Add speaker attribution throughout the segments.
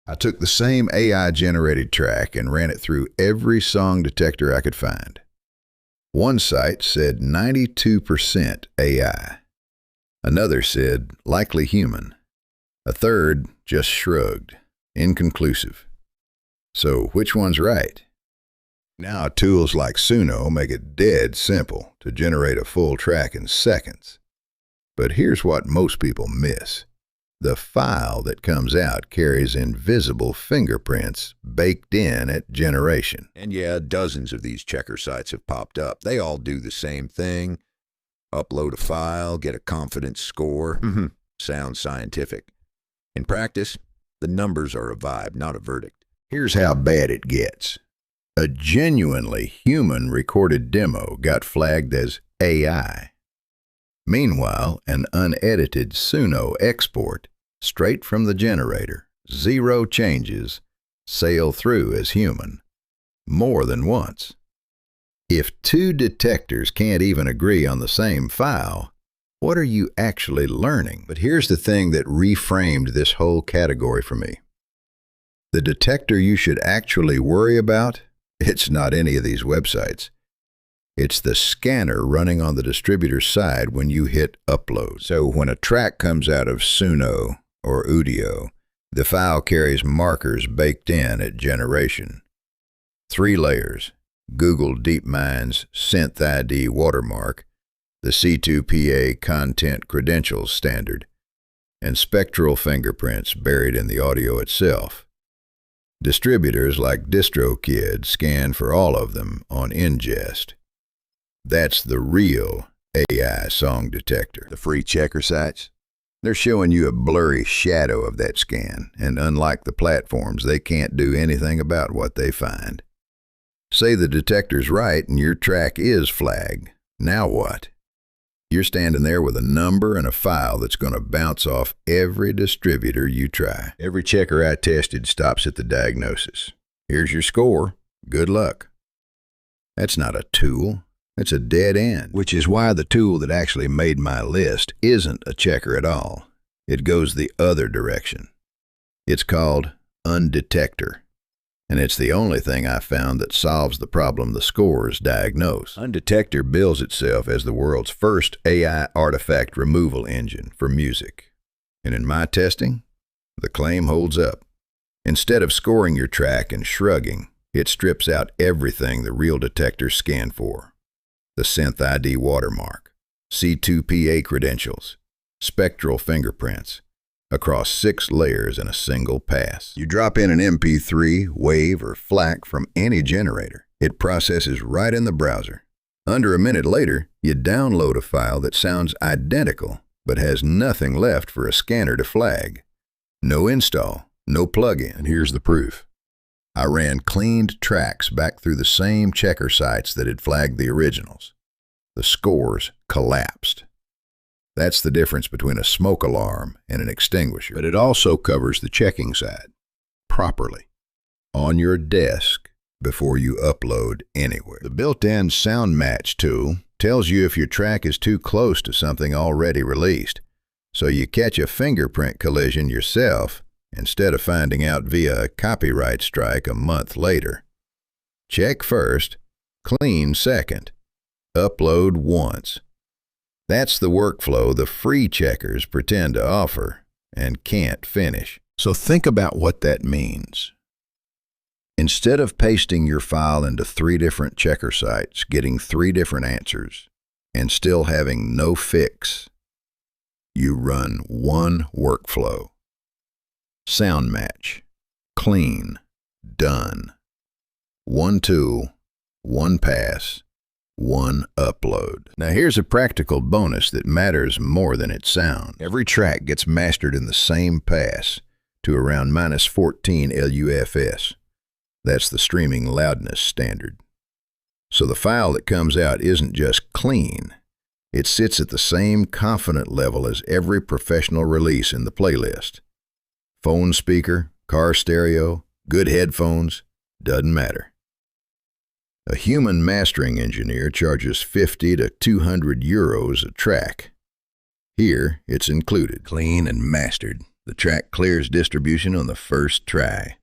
Speaker 1: I took the same AI-generated track and ran it through every song detector I could find. One site said 92% AI. Another said likely human. A third just shrugged, inconclusive. So which one's right? Now tools like Suno make it dead simple to generate a full track in seconds. But here's what most people miss. The file that comes out carries invisible fingerprints baked in at generation.
Speaker 2: And yeah, dozens of these checker sites have popped up. They all do the same thing. Upload a file, get a confidence score. Sounds scientific. In practice, the numbers are a vibe, not a verdict.
Speaker 1: Here's how bad it gets. A genuinely human recorded demo got flagged as AI. Meanwhile, an unedited Suno export, straight from the generator, 0 changes, sail through as human, more than once. If 2 detectors can't even agree on the same file, what are you actually learning? But here's the thing that reframed this whole category for me. The detector you should actually worry about, it's not any of these websites. It's the scanner running on the distributor's side when you hit upload. So when a track comes out of Suno or Udio, the file carries markers baked in at generation. 3 layers: Google DeepMind's SynthID watermark, the C2PA content credentials standard, and spectral fingerprints buried in the audio itself. Distributors like DistroKid scan for all of them on ingest. That's the real AI song detector. The free checker sites, they're showing you a blurry shadow of that scan, and unlike the platforms, they can't do anything about what they find. Say the detector's right and your track is flagged. Now what? You're standing there with a number and a file that's going to bounce off every distributor you try. Every checker I tested stops at the diagnosis. Here's your score. Good luck. That's not a tool. It's a dead end. Which is why the tool that actually made my list isn't a checker at all. It goes the other direction. It's called Undetectr. And it's the only thing I found that solves the problem the scores diagnose. Undetectr bills itself as the world's first AI artifact removal engine for music. And in my testing, the claim holds up. Instead of scoring your track and shrugging, it strips out everything the Real Detector scanned for. The SynthID watermark, C2PA credentials, spectral fingerprints, across 6 layers in a single pass. You drop in an MP3, WAV, or FLAC from any generator. It processes right in the browser. Under a minute later, you download a file that sounds identical, but has nothing left for a scanner to flag. No install, no plugin. And here's the proof. I ran cleaned tracks back through the same checker sites that had flagged the originals. The scores collapsed. That's the difference between a smoke alarm and an extinguisher. But it also covers the checking side, properly, on your desk before you upload anywhere. The built-in sound match tool tells you if your track is too close to something already released, so you catch a fingerprint collision yourself instead of finding out via a copyright strike a month later. Check first, clean second, upload once. That's the workflow the free checkers pretend to offer and can't finish. So think about what that means. Instead of pasting your file into 3 different checker sites, getting 3 different answers, and still having no fix, you run one workflow. Sound match, clean, done. One tool, one pass, one upload. Now here's a practical bonus that matters more than its sound. Every track gets mastered in the same pass to around -14 LUFS. That's the streaming loudness standard. So the file that comes out isn't just clean. It sits at the same confident level as every professional release in the playlist. Phone speaker, car stereo, good headphones, doesn't matter. A human mastering engineer charges 50 to 200 euros a track. Here, it's included, clean and mastered, The track clears distribution on the first try.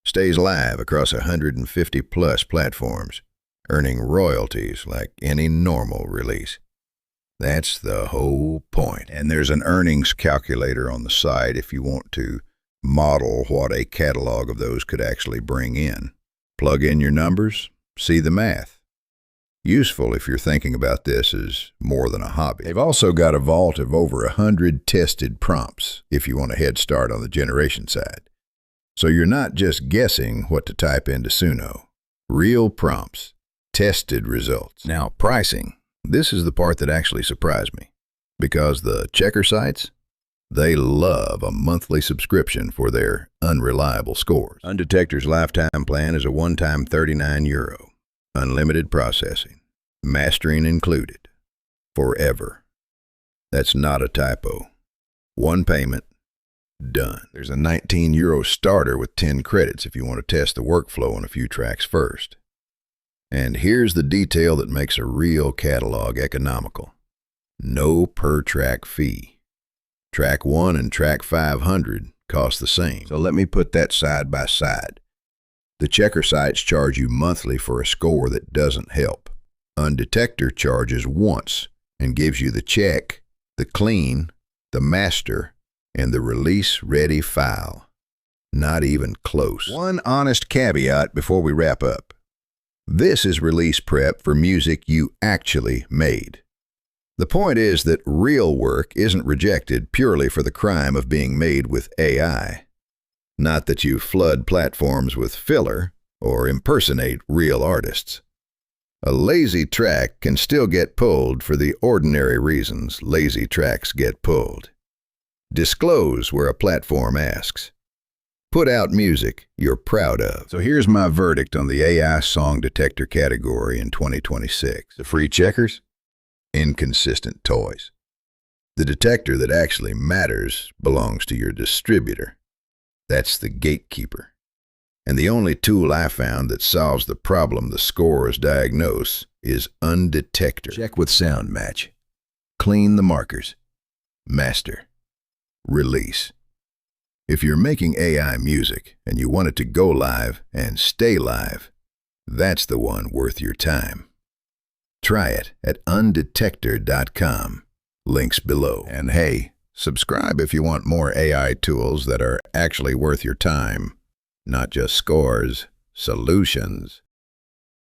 Speaker 1: Stays live across 150 plus platforms, earning royalties like any normal release. That's the whole point. And there's an earnings calculator on the site if you want to model what a catalog of those could actually bring in. Plug in your numbers, see the math. Useful if you're thinking about this as more than a hobby. They've also got a vault of over 100 tested prompts if you want a head start on the generation side. So you're not just guessing what to type into Suno. Real prompts, tested results. Now, pricing. This is the part that actually surprised me, because the checker sites, they love a monthly subscription for their unreliable scores. Undetectr's lifetime plan is a one-time €39, unlimited processing, mastering included, forever. That's not a typo. One payment, done. There's a €19 starter with 10 credits if you want to test the workflow on a few tracks first. And here's the detail that makes a real catalog economical. No per-track fee. Track 1 and Track 500 cost the same. So let me put that side by side. The checker sites charge you monthly for a score that doesn't help. Undetectr charges once and gives you the check, the clean, the master, and the release-ready file. Not even close. One honest caveat before we wrap up. This is release prep for music you actually made. The point is that real work isn't rejected purely for the crime of being made with AI. Not that you flood platforms with filler or impersonate real artists. A lazy track can still get pulled for the ordinary reasons lazy tracks get pulled. Disclose where a platform asks. Put out music you're proud of. So here's my verdict on the AI song detector category in 2026. The free checkers? Inconsistent toys. The detector that actually matters belongs to your distributor. That's the gatekeeper. And the only tool I found that solves the problem the scores diagnose is Undetectr. Check with sound match. Clean the markers. Master. Release. If you're making AI music and you want it to go live and stay live, that's the one worth your time. Try it at undetectr.com. Links below. And hey, subscribe if you want more AI tools that are actually worth your time, not just scores, solutions.